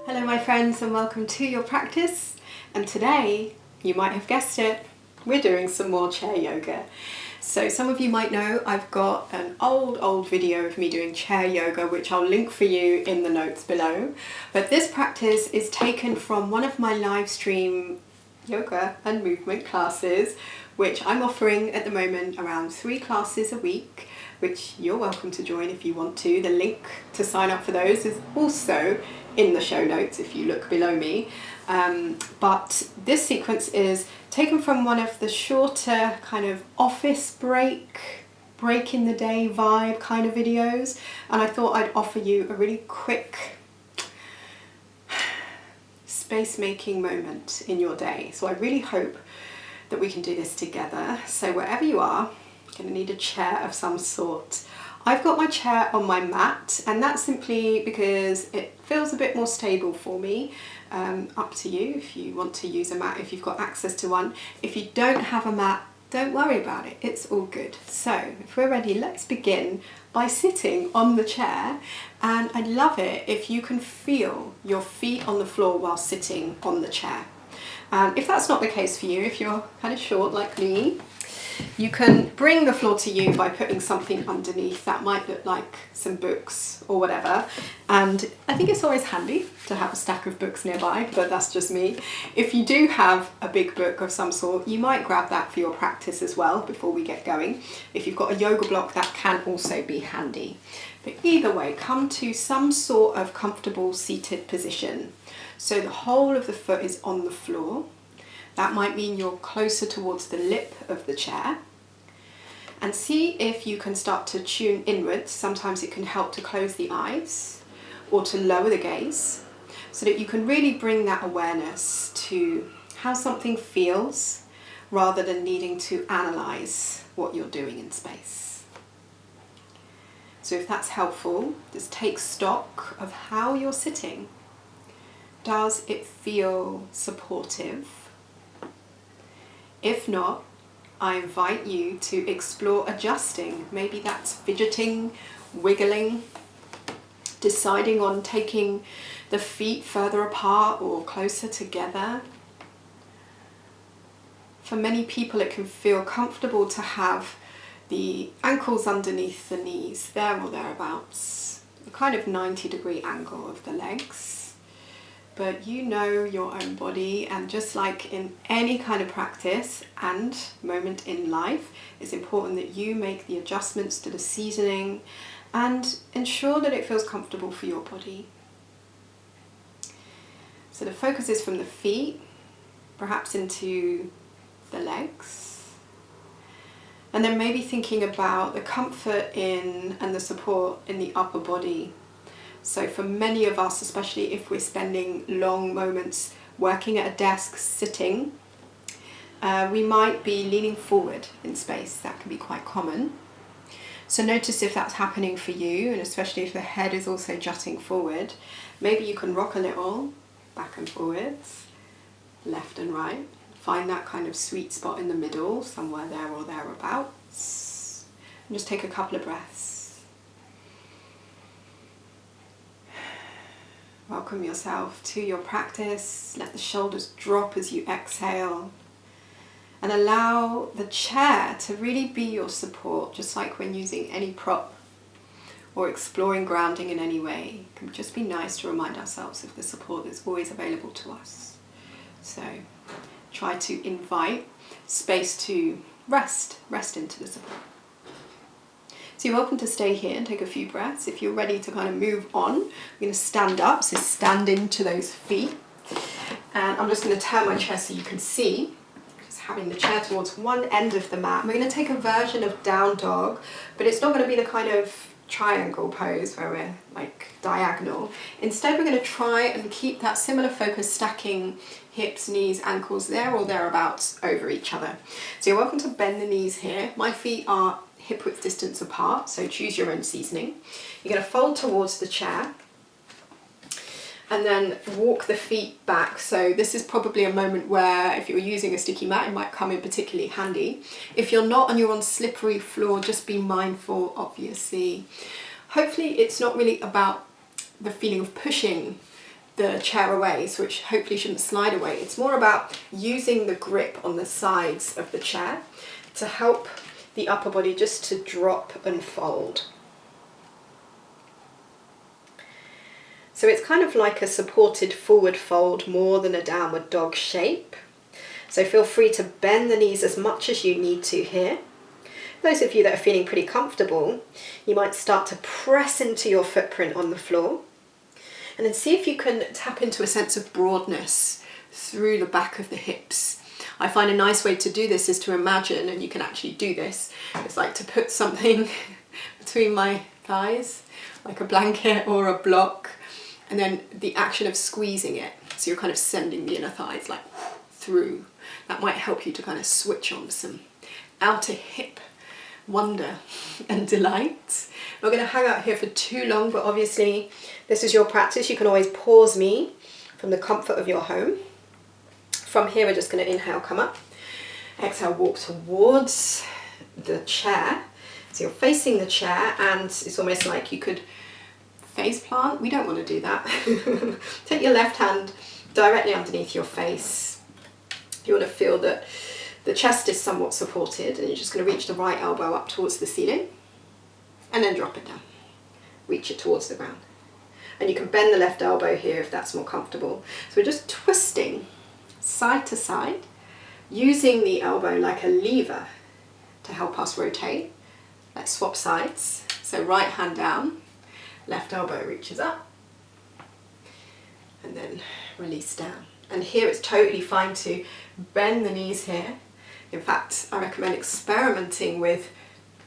Hello my friends and welcome to your practice, and today, you might have guessed it, we're doing some more chair yoga. So some of you might know I've got an old video of me doing chair yoga which I'll link for you in the notes below, but this practice is taken from one of my live stream yoga and movement classes which I'm offering at the moment, around 3 classes a week, which you're welcome to join if you want to. The link to sign up for those is also in the show notes if you look below me. But this sequence is taken from one of the shorter kind of office break in the day vibe kind of videos, and I thought I'd offer you a really quick space making moment in your day. So I really hope that we can do this together. So wherever you are, you're going to need a chair of some sort. I've got my chair on my mat, and that's simply because it feels a bit more stable for me. Up to you if you want to use a mat, if you've got access to one. If you don't have a mat, don't worry about it, it's all good. So if we're ready, let's begin by sitting on the chair, and I'd love it if you can feel your feet on the floor while sitting on the chair. If that's not the case for you, if you're kind of short like me, you can bring the floor to you by putting something underneath. That might look like some books or whatever, and I think it's always handy to have a stack of books nearby, but that's just me. If you do have a big book of some sort, you might grab that for your practice as well before we get going. If you've got a yoga block, that can also be handy. But either way, come to some sort of comfortable seated position. So the whole of the foot is on the floor. That might mean you're closer towards the lip of the chair. And see if you can start to tune inwards. Sometimes it can help to close the eyes or to lower the gaze, so that you can really bring that awareness to how something feels rather than needing to analyze what you're doing in space. So if that's helpful, just take stock of how you're sitting. Does it feel supportive? If not, I invite you to explore adjusting. Maybe that's fidgeting, wiggling, deciding on taking the feet further apart or closer together. For many people, it can feel comfortable to have the ankles underneath the knees, there or thereabouts, a kind of 90-degree angle of the legs. But you know your own body, and just like in any kind of practice and moment in life, it's important that you make the adjustments to the seasoning and ensure that it feels comfortable for your body. So the focus is from the feet, perhaps into the legs, and then maybe thinking about the comfort in and the support in the upper body. So for many of us, especially if we're spending long moments working at a desk, sitting, we might be leaning forward in space. That can be quite common. So notice if that's happening for you, and especially if the head is also jutting forward. Maybe you can rock a little back and forwards, left and right. Find that kind of sweet spot in the middle, somewhere there or thereabouts. And just take a couple of breaths. Welcome yourself to your practice. Let the shoulders drop as you exhale. And allow the chair to really be your support, just like when using any prop or exploring grounding in any way. It can just be nice to remind ourselves of the support that's always available to us. So try to invite space to rest into the support. So you're welcome to stay here and take a few breaths. If you're ready to kind of move on, we're going to stand up, so stand into those feet. And I'm just going to turn my chair so you can see, just having the chair towards one end of the mat. We're going to take a version of down dog, but it's not going to be the kind of triangle pose where we're like diagonal. Instead, we're going to try and keep that similar focus, stacking hips, knees, ankles there or thereabouts over each other. So you're welcome to bend the knees here. My feet are hip width distance apart, so choose your own seasoning. You're going to fold towards the chair and then walk the feet back. So this is probably a moment where if you're using a sticky mat, it might come in particularly handy. If you're not and you're on slippery floor, just be mindful, obviously. Hopefully it's not really about the feeling of pushing the chair away, so it hopefully shouldn't slide away. It's more about using the grip on the sides of the chair to help the upper body just to drop and fold. So it's kind of like a supported forward fold more than a downward dog shape. So feel free to bend the knees as much as you need to here. Those of you that are feeling pretty comfortable, you might start to press into your footprint on the floor, and then see if you can tap into a sense of broadness through the back of the hips. I find a nice way to do this is to imagine, and you can actually do this, it's like to put something between my thighs, like a blanket or a block, and then the action of squeezing it. So you're kind of sending the inner thighs like through. That might help you to kind of switch on some outer hip wonder and delight. We're going to hang out here for too long, but obviously this is your practice. You can always pause me from the comfort of your home. From here, we're just going to inhale, come up. Exhale, walk towards the chair. So you're facing the chair, and it's almost like you could face plant. We don't want to do that. Take your left hand directly underneath your face. You want to feel that the chest is somewhat supported, and you're just going to reach the right elbow up towards the ceiling and then drop it down. Reach it towards the ground. And you can bend the left elbow here if that's more comfortable. So we're just twisting side to side, using the elbow like a lever to help us rotate. Let's swap sides. So right hand down, left elbow reaches up, and then release down. And here it's totally fine to bend the knees here. In fact, I recommend experimenting with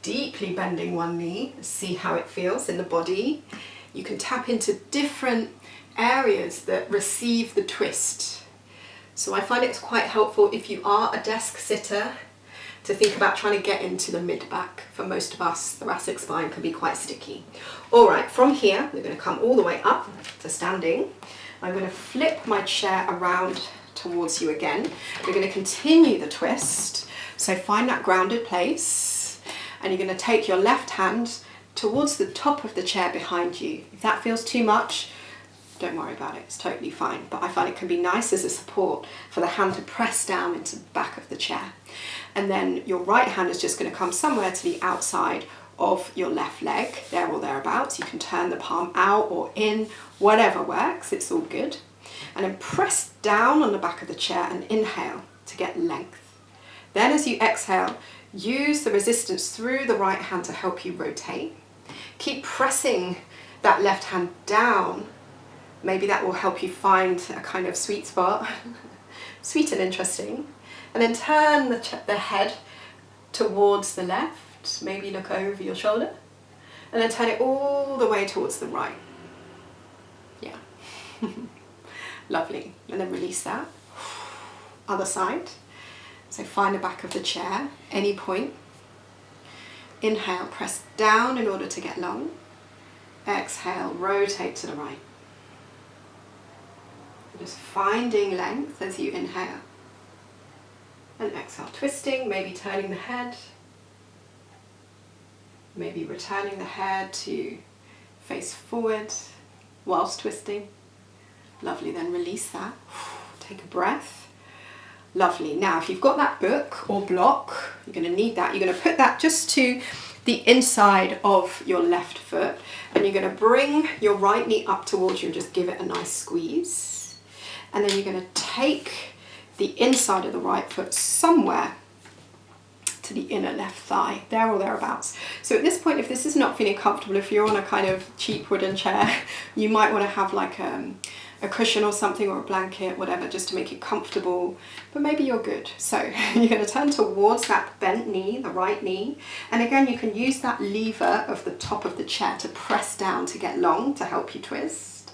deeply bending one knee, see how it feels in the body. You can tap into different areas that receive the twist. So I find it's quite helpful if you are a desk sitter to think about trying to get into the mid-back. For most of us, thoracic spine can be quite sticky. All right, from here, we're going to come all the way up to standing. I'm going to flip my chair around towards you again. We're going to continue the twist. So find that grounded place, and you're going to take your left hand towards the top of the chair behind you. If that feels too much, don't worry about it, it's totally fine. But I find it can be nice as a support for the hand to press down into the back of the chair. And then your right hand is just going to come somewhere to the outside of your left leg, there or thereabouts. You can turn the palm out or in, whatever works, it's all good. And then press down on the back of the chair and inhale to get length. Then as you exhale, use the resistance through the right hand to help you rotate. Keep pressing that left hand down. Maybe that will help you find a kind of sweet spot, sweet and interesting. And then turn the head towards the left, maybe look over your shoulder, and then turn it all the way towards the right. Yeah. Lovely. And then release that. Other side. So find the back of the chair, any point. Inhale, press down in order to get long. Exhale, rotate to the right. Just finding length as you inhale. And exhale, twisting, maybe turning the head. Maybe returning the head to face forward whilst twisting. Lovely, then release that. Take a breath. Lovely. Now, if you've got that book or block, you're going to need that. You're going to put that just to the inside of your left foot, and you're going to bring your right knee up towards you and just give it a nice squeeze. And then you're going to take the inside of the right foot somewhere to the inner left thigh, there or thereabouts. So at this point, if this is not feeling comfortable, if you're on a kind of cheap wooden chair, you might want to have like a cushion or something, or a blanket, whatever, just to make it comfortable, but maybe you're good. So you're going to turn towards that bent knee, the right knee, and again you can use that lever of the top of the chair to press down to get long, to help you twist.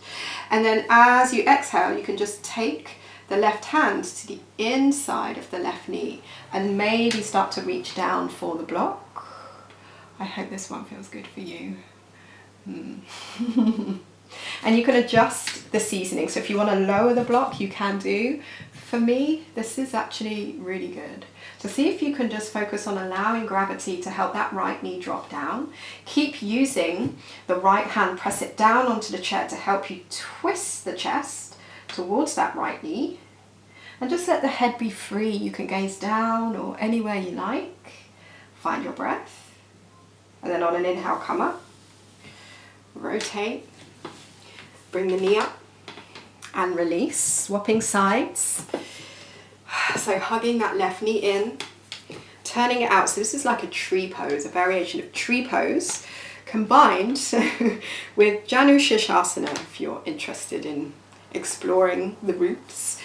And then as you exhale, you can just take the left hand to the inside of the left knee and maybe start to reach down for the block. I hope this one feels good for you. And you can adjust the seasoning. So if you want to lower the block, you can do. for me, this is actually really good. So see if you can just focus on allowing gravity to help that right knee drop down. Keep using the right hand, press it down onto the chair to help you twist the chest towards that right knee. And just let the head be free. You can gaze down or anywhere you like. Find your breath. And then on an inhale, come up. Rotate. Bring the knee up. And release. Swapping sides. So hugging that left knee in. Turning it out. So this is like a tree pose, a variation of tree pose combined with Janu Shirshasana if you're interested in exploring the roots.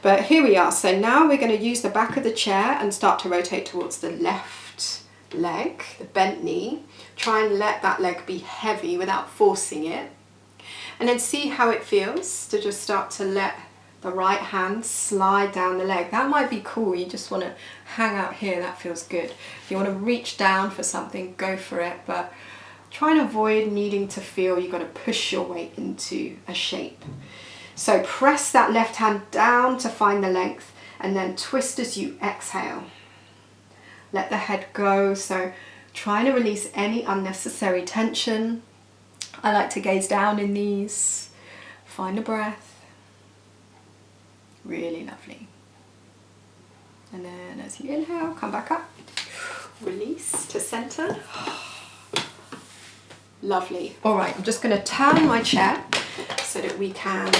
But here we are. So now we're going to use the back of the chair and start to rotate towards the left leg, the bent knee. Try and let that leg be heavy without forcing it. And then see how it feels to just start to let the right hand slide down the leg. That might be cool. You just want to hang out here. That feels good. If you want to reach down for something, go for it. But try and avoid needing to feel you've got to push your way into a shape. So press that left hand down to find the length and then twist as you exhale. Let the head go. So trying to release any unnecessary tension. I like to gaze down in these. Find a breath. Really lovely. And then as you inhale, come back up. Release to center. Lovely. All right, I'm just going to turn my chair so that we can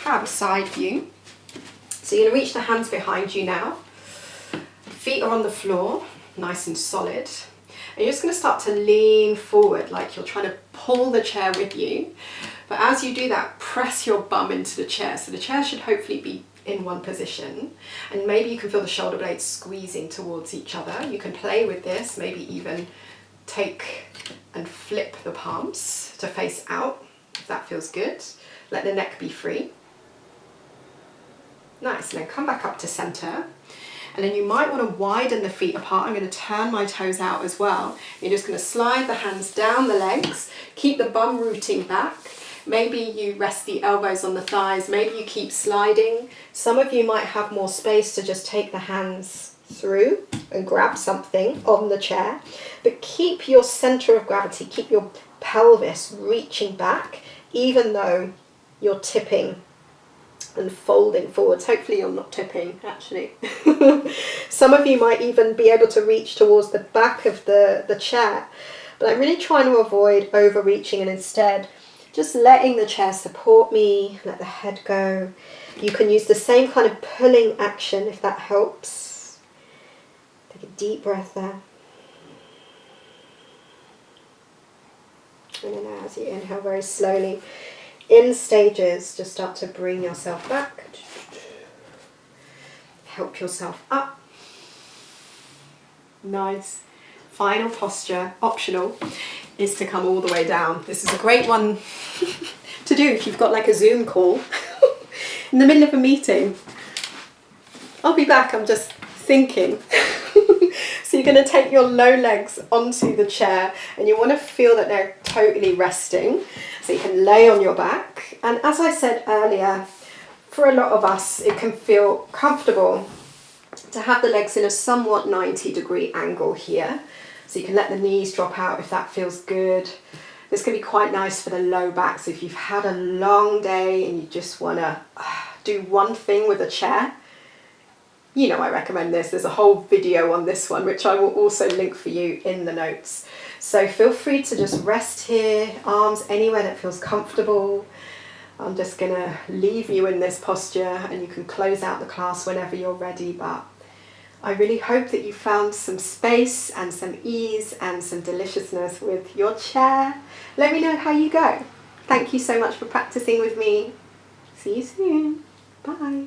have a side view. So you're going to reach the hands behind you now. Feet are on the floor, nice and solid. And you're just going to start to lean forward like you're trying to pull the chair with you. But as you do that, press your bum into the chair. So the chair should hopefully be in one position. And maybe you can feel the shoulder blades squeezing towards each other. You can play with this, maybe even take and flip the palms to face out, if that feels good. Let the neck be free. Nice, and then come back up to center. And then you might want to widen the feet apart. I'm going to turn my toes out as well. You're just going to slide the hands down the legs, keep the bum rooting back. Maybe you rest the elbows on the thighs, maybe you keep sliding. Some of you might have more space to just take the hands through and grab something on the chair. But keep your center of gravity, keep your pelvis reaching back, even though you're tipping and folding forwards. Hopefully you're not tipping, actually. Some of you might even be able to reach towards the back of the chair. But I'm really trying to avoid overreaching and instead just letting the chair support me, let the head go. You can use the same kind of pulling action if that helps. Take a deep breath there. And then as you inhale very slowly, in stages, just start to bring yourself back. Help yourself up. Nice. Final posture, optional, is to come all the way down. This is a great one to do if you've got like a Zoom call in the middle of a meeting. I'll be back, I'm just thinking. So you're going to take your low legs onto the chair and you want to feel that they're totally resting. So you can lay on your back. And as I said earlier, for a lot of us, it can feel comfortable to have the legs in a somewhat 90-degree angle here. So you can let the knees drop out if that feels good. This can be quite nice for the low back. So if you've had a long day and you just want to do one thing with a chair, you know I recommend this. There's a whole video on this one, which I will also link for you in the notes. So feel free to just rest here, arms anywhere that feels comfortable. I'm just going to leave you in this posture and you can close out the class whenever you're ready. But I really hope that you found some space and some ease and some deliciousness with your chair. Let me know how you go. Thank you so much for practicing with me. See you soon. Bye.